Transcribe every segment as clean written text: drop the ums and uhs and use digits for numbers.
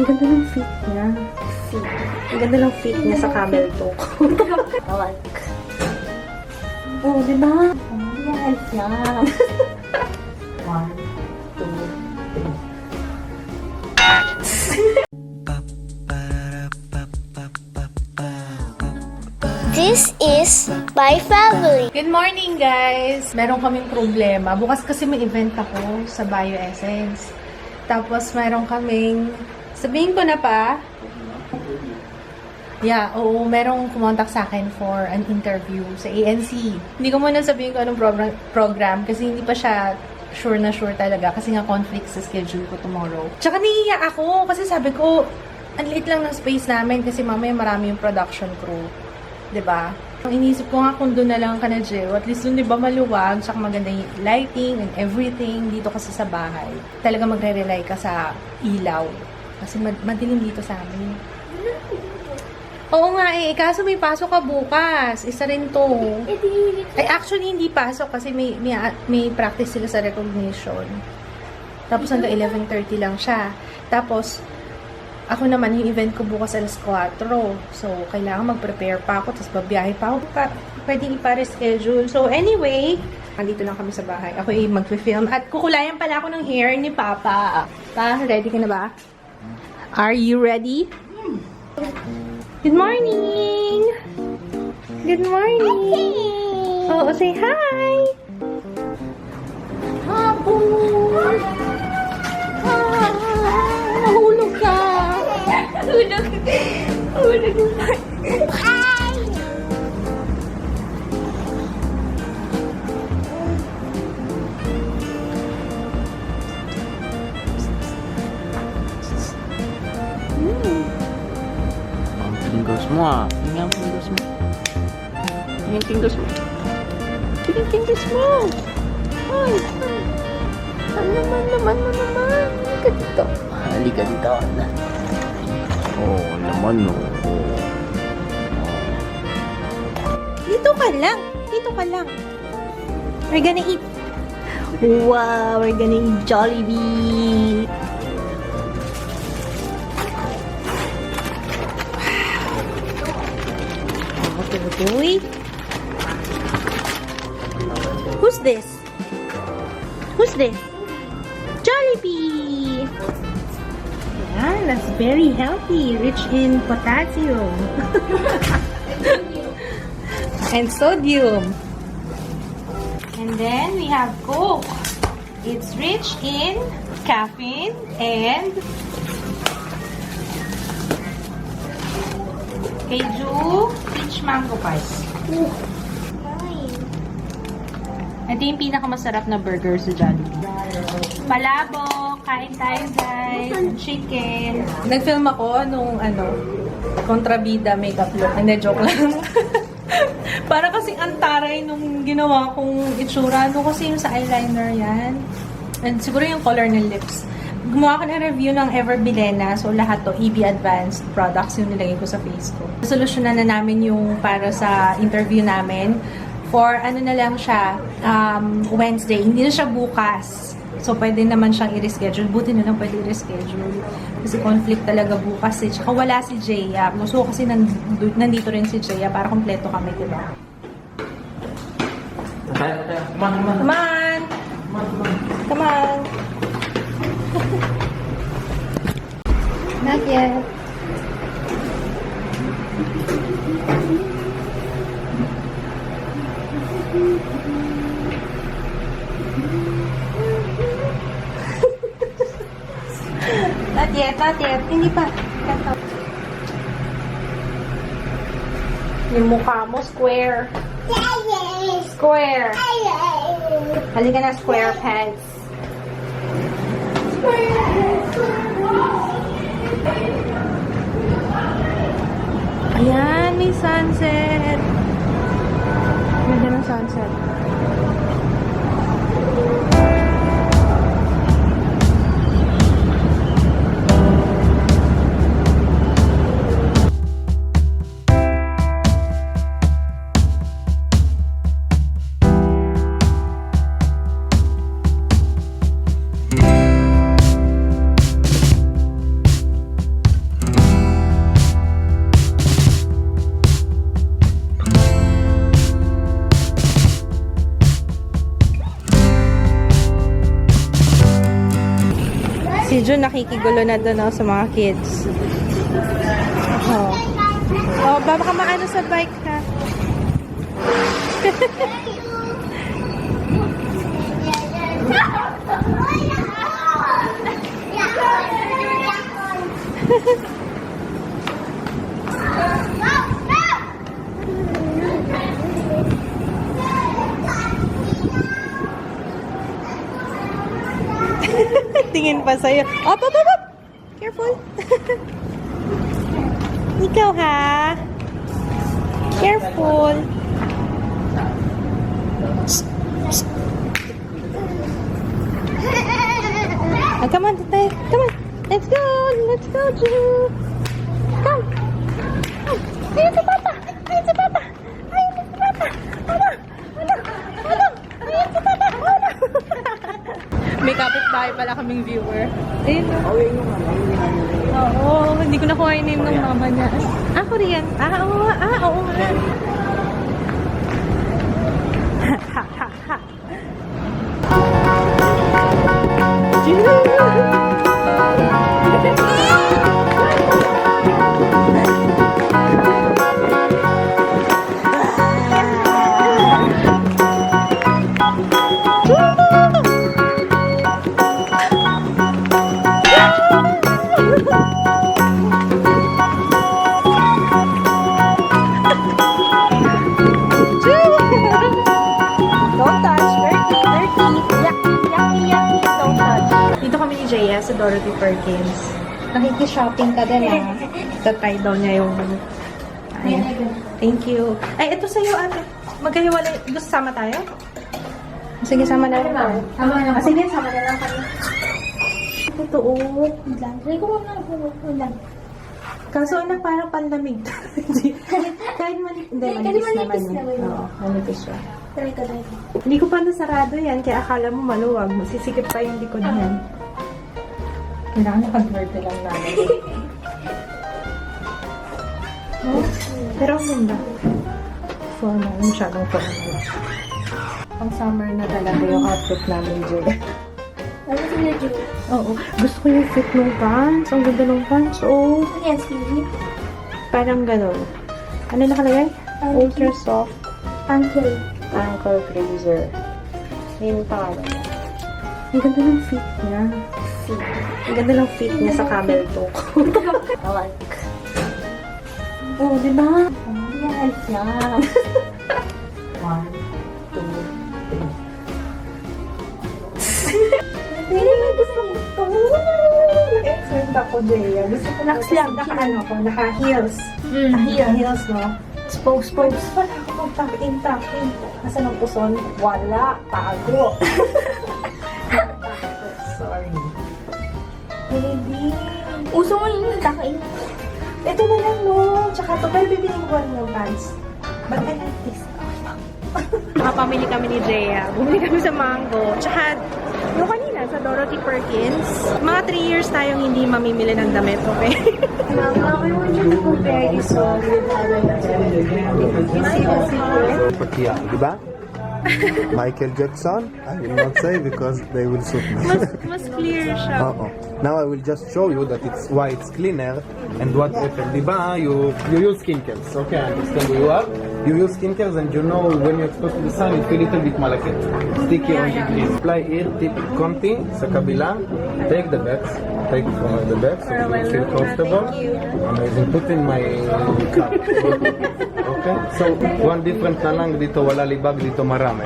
Ang ganda ng fit niya. Fit. Ang ganda ng fit niya sa camel toe. Like. Oh, diba? Oh, yes, yan. 1, 2, 3. This is my family. Good morning, guys! Meron kaming problema. Bukas kasi may event ako sa BioEssence. Tapos, meron kaming... Sabihin ko na pa? Yeah, oo. Merong kumontak sa akin for an interview sa ANC. Hindi ko muna sabihin ko anong program kasi hindi pa siya sure na sure talaga kasi nga conflict sa schedule ko tomorrow. Tsaka naiiyak ako kasi sabi ko, ang liit lang ng space namin kasi mamaya marami yung production crew. 'Di ba? Inisip ko nga kung doon na lang ka na, Jill. At least doon, 'di ba, maluwag, tsaka maganda yung lighting and everything dito kasi sa bahay. Talaga magre-rely ka sa ilaw. Kasi madilim dito sa amin. Oo nga eh, kaso may pasok ka bukas. Isa rin to. Ay, actually, hindi pasok kasi may practice sila sa recognition. Tapos hanggang 11:30 lang siya. Tapos, ako naman, yung event ko bukas alas 4. So, kailangan mag-prepare pa ako. Tapos, babiyahe pa ako. Pwedeng ipa-reschedule. So, anyway, andito lang kami sa bahay. Ako ay mag-film. At kukulayan pala ako ng hair ni Papa. Pa, ready ka na ba? Are you ready? Good morning! Good morning! Oo, say hi! Habol! Nahulog ka! Hulog. Hulog yung ay! Ang fingers mo ah. Tingnan ang fingers mo. Tingnan fingers mo. Tingnan fingers mo. Ay, naman. Halika dito. Halika dito. Oh, naman oh. Dito ka lang. Dito ka lang. We're gonna eat. Wow, we're gonna eat Jollibee. Okay. Who's this? Who's this? Jollibee! Yeah, that's very healthy. Rich in potassium. And sodium. And then we have Coke. It's rich in caffeine and Keju peach mango pies. Ito yung pinakamasarap na burger sa Jollibee. Palabok! Kain tayo, guys! Chicken! Nag-film ako nung, kontrabida makeup look. Hindi, joke lang. Para kasing antaray nung ginawa kong itsura. Ano kasi yung sa eyeliner yan. And siguro yung color ng lips. Gumawa ko ng review ng Ever Bilena. So, lahat to, EB Advanced products yung nilagay ko sa face ko. Solusyonan na namin yung para sa interview namin. For na lang siya, Wednesday. Hindi na siya bukas. So, pwede naman siyang i-reschedule. Buti na lang pwede i-reschedule. Kasi conflict talaga bukas eh. Tsaka wala si Jaya. So, kasi nandito rin si Jaya para kompleto kami, diba? Come on! Come on! Not yet. Not yet. Hindi pa. Yung mukha mo, square. Square. Halika na, square pants. Ayan, may sunset. Ganda ng sunset. Medyo nakikigulo na doon sa mga kids. Oh. Oh, baka maano sa bike ha. Tingin pa sa'yo. Op, op, op, op! Careful. Ikaw ha. Careful. Oh, come on, Tatay. Come on. Let's go. Let's go, Ju. Come. Ayun si Papa. Ayun si Papa. Ayun si Papa. Ano? Ano? Ano? Ayun si Papa. Ano? May kapitbahay pala kaming viewer. Ayun. Oo, hindi ko nakuha yung name ng mama niya. Ah, Korean. Ah, oo nga. Ah, oo nga. Ha, ha, ha. Sa Dorothy Perkins. Nakiki-shopping ka din ah. Tatry daw niya yung... Ayun. Thank you. Ay, ito sa'yo ate. Magkahiwalay. Gusto sama tayo? Sige, sama na rin ako. Sama na lang. Sige, sama na lang kami. Ito oh. Lang. Try ko lang. Kaso anak, parang panlamig. Kahit manipis. Hindi, manipis naman yun. Oo, manipis siya. Try ko. Hindi ko pa nasarado yan, kaya akala mo maluwag. Masisikip pa yung likod niyan. Kailangan naka-blur lang namin. Oh, pero ang ganda. Formal. Masyadong formal. Pang summer na talaga yung outfit namin, Jay. Ano si Medyo? Oo. Gusto ko yung fit ng pants. Ang ganda ng pants. Oh. Ano yan, Stevie? Parang gano'n. Ano nakalagay? Ultra soft. Ankle. Ankle blazer. Yun yung pangalan niya. Ang ganda ng fit niya. Ang ganda ng fit niya sa camel toe. I like. Oh, di ba? Yes, yeah. 1, 2, 3. Gusto mo ito. Naka-excellent ako, Jaya. Gusto ko naka-ano ko, naka-heels. Naka-heels, no? Spokes. Wala ako mag-tuck-in. Nasaan ang puson? Wala. Tago. Sorry. Baby. Uso mo yun, takain. Ito na lang, no? Tsaka ito, pero bibiling ko ng pants. But I like this. Nakapamili kami ni Jaya. Bumili kami sa Mango. Tsaka, yung kanina, sa Dorothy Perkins. Mga 3 years tayong hindi mamimili ng damit, okay? Mama, I want you to compare this one with other Pakia, di ba? Michael Jackson? I will not say because they will shoot me. mas clear siya. Now I will just show you that it's why it's cleaner and what happened. Di ba? You use skincare. Okay, I understand who you are. You use skincare and you know when you're exposed to the sun, you feel a little bit malakit. Sticky on your skin. Apply here, tip konti sa kabila. Take the bags. Take from the bags so you feel comfortable. Amazing. Put in my cup. Okay? So, one different na lang dito, wala libag, dito marami.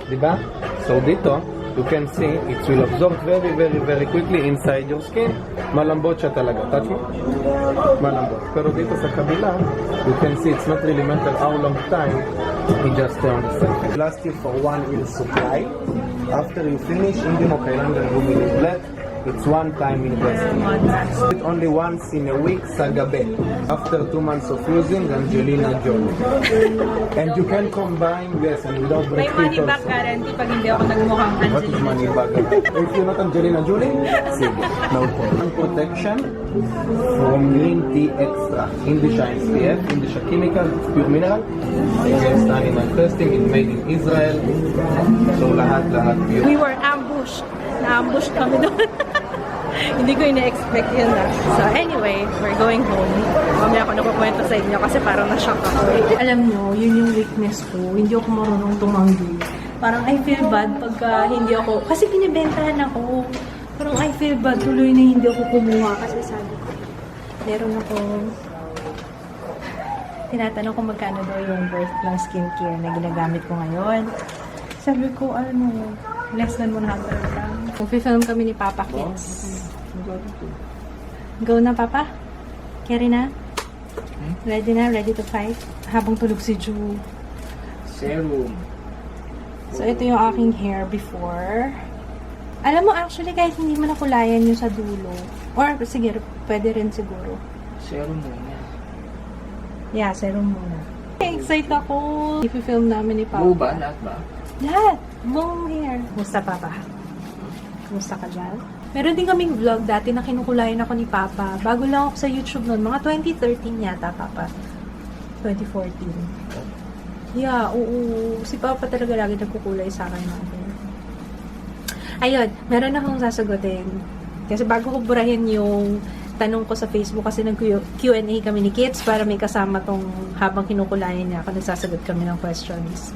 Diba? So, dito, you can see, it will absorb very, very, very quickly inside your skin. Malambot siya talaga. Touch mo? Malambot. Pero dito sa kabila, you can see it's not really matter how long time, it just stay on the surface. Last you for 1 year supply. After you finish, hindi mo kailangan bumili ulit. It's one time investment. It only once in a week sa gabi. After 2 months of using Angelina Jolie. And you can combine, yes, and without May money breastfeed back also. guarantee pag hindi ako nagmukhang What is Angelina money Jolie. back? If you're not Angelina Jolie, sige, no problem. Protection from green tea extra. Hindi siya SPF, hindi siya chemical, it's pure mineral. Against animal testing, it's made in Israel. So lahat pure. We were ambushed. Na-ambush kami doon. Hindi ko ina-expect yun na. So anyway, we're going home. Mamaya ako nakukwento sa inyo kasi parang na-shock ako. Alam nyo, yun yung weakness ko. Hindi ako marunong tumanggi. Parang I feel bad pagka hindi ako, kasi binibentahan ako. Parang I feel bad tuloy na hindi ako kumuha kasi sabi ko, meron akong tinatanong ko magkano daw yung worth ng skincare na ginagamit ko ngayon. Sabi ko, less than 100 lang. Mag-film kami ni Papa Kids. Go na, Papa? Carry na? Ready na? Ready to fight? Habang tulog si Ju. Serum. So, ito yung aking hair before. Alam mo, actually, kahit hindi mo nakulayan yung sa dulo. Or, sige, pwede rin siguro. Serum muna. Yeah, serum muna. Excited ako. I-film namin ni Papa. Buo ba? Lahat ba? Lahat. Buong hair. Kumusta, Papa? Kumusta ka dyan? Meron din kaming vlog dati na kinukulayan ako ni Papa. Bago lang ako sa YouTube noon. Mga 2013 yata, Papa. 2014. Yeah, oo. Si Papa talaga lagi nagkukulay sa akin ng hair. Ayun, meron akong sasagutin. Kasi bago ko burahin yung tanong ko sa Facebook kasi nag-Q&A kami ni Kids para may kasama tong habang kinukulayan niya ako, nagsasagot kami ng questions.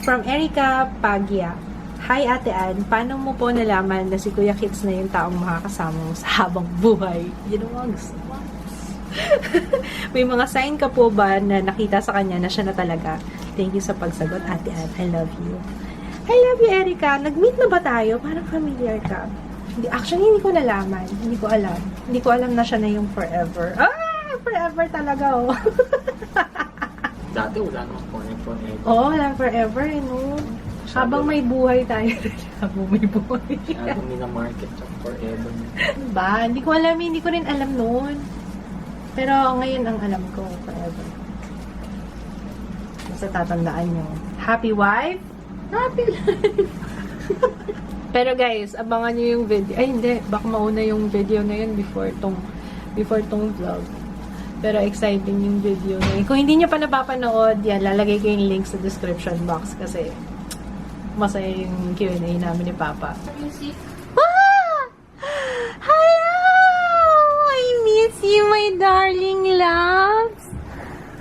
From Erica Pagya. Hi Ate Ann, paano mo po nalaman na si Kuya Kids na yung taong makakasama mo sa habang buhay? Yun ang mga gusto ko. May mga sign ka po ba na nakita sa kanya na siya na talaga? Thank you sa pagsagot, Ate Ann. I love you. I love you, Erica. Nag-meet na ba tayo? Parang familiar ka. Actually, hindi ko nalaman. Hindi ko alam. Hindi ko alam na siya na yung forever. Forever talaga, oh. Dati wala namang forever. Oo, walang forever, no? Habang may buhay tayo. Habang may buhay. Masyadong minamarket sa forever. Ba? Hindi ko alam. Hindi ko rin alam noon. Pero ngayon ang alam ko, forever. Basta tatandaan nyo. Happy wife? Happy life. Pero guys, abangan nyo yung video. Ay, hindi. Baka mauna yung video na yun before tong vlog. Pero exciting yung video na yun. Kung hindi nyo pa napapanood, yan, lalagay ko yung link sa description box kasi masaya yung Q&A namin ni Papa. Ah! Hello! I miss you, my darling loves.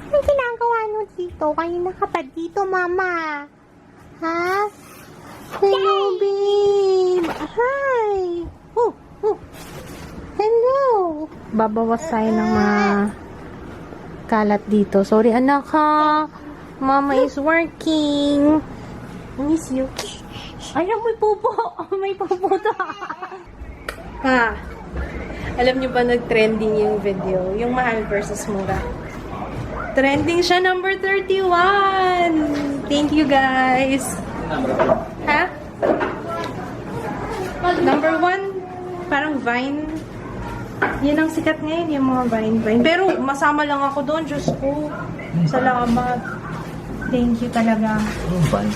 Anong ginagawa nyo dito? Kayo nakapad dito, Mama. Ha? Hello, babe. Hi. Oh. Hello. Babawas tayo ng mga kalat dito. Sorry, anak ha. Mama is working. I miss you. Ay, may pupo. May pupo to. Ha? Alam niyo ba nag-trending yung video? Yung mahal versus mura. Trending siya, number 31. Thank you, guys. Ha? Number 1, parang Vine. Yan ang sikat ngayon, yung mga Vine. Pero masama lang ako doon, Diyos ko. Salamat. Thank you talaga. Vine.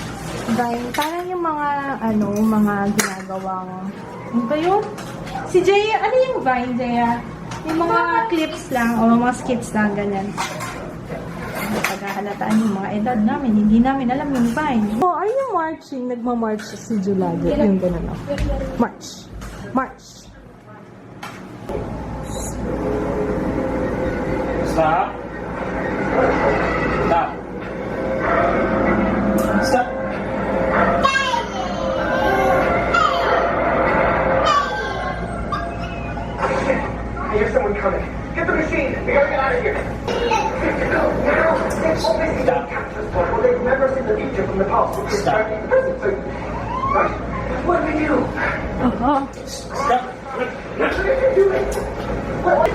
Parang yung mga, mga ginagawang, ano ba yun? Si Jaya, ano yung Vine, Jaya? Yung mga clips lang, o mga skits lang, ganyan. Pagkahalataan yung mga edad namin, hindi namin alam yung Vine. Oh, are you marching? Nagmamarch si Julado. Yung gano'n, no? March. March. Stop. Stop. Stop. I hear someone coming. Get the machine. We gotta get out of here. Go now. They've always seen the captures before. They've never seen the future from the past. Which is Stop. the present. So, right? What do we do? Oh, Stop. What are you doing? What?